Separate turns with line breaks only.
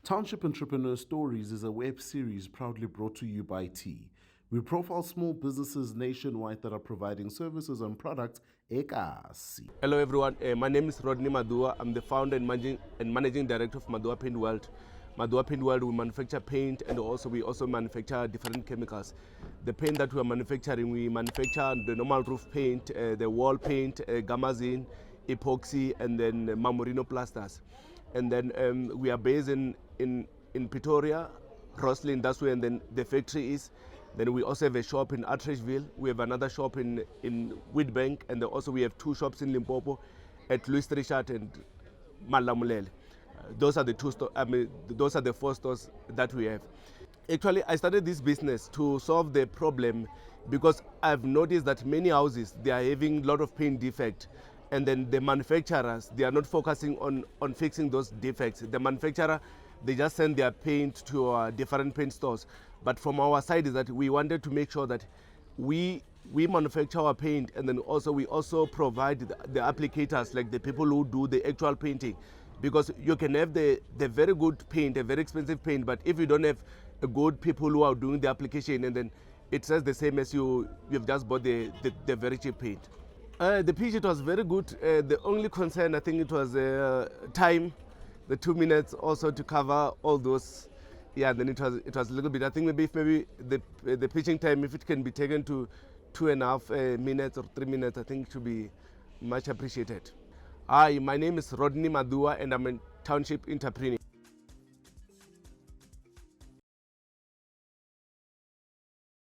Township Entrepreneurs Stories is a web series proudly brought to you by T. We profile small businesses nationwide that are providing services and products ekasi.
Hello everyone, my name is Rodney Maduwa. I'm the founder and managing director of Maduwa Paint World. Maduwa Paint World, we manufacture paint and we also manufacture different chemicals. The paint that we are manufacturing, we manufacture the normal roof paint, the wall paint, gamazine, epoxy, and then marmorino plasters. And then we are based in Pretoria, Roslyn, that's where then the factory is. Then we also have a shop in Atteridgeville. We have another shop in Witbank, and then also we have two shops in Limpopo at Louis Trichardt and Malamulele. Those are the those are the four stores that we have. Actually, I started this business to solve the problem because I've noticed that many houses, they are having a lot of paint defect. And then the manufacturers, they are not focusing on fixing those defects. The manufacturer, they just send their paint to different paint stores. But from our side is that we wanted to make sure that we manufacture our paint, and then we also provide the applicators, like the people who do the actual painting. Because you can have the very good paint, a very expensive paint, but if you don't have a good people who are doing the application, and then it says the same as you've just bought the very cheap paint. The pitch, it was very good. The only concern, I think it was time, the 2 minutes also to cover all those. Yeah, and then it was a little bit. I think maybe the pitching time, if it can be taken to 2.5 minutes or 3 minutes, I think it should be much appreciated. Hi, my name is Rodney Maduwa, and I'm a Township Entrepreneur.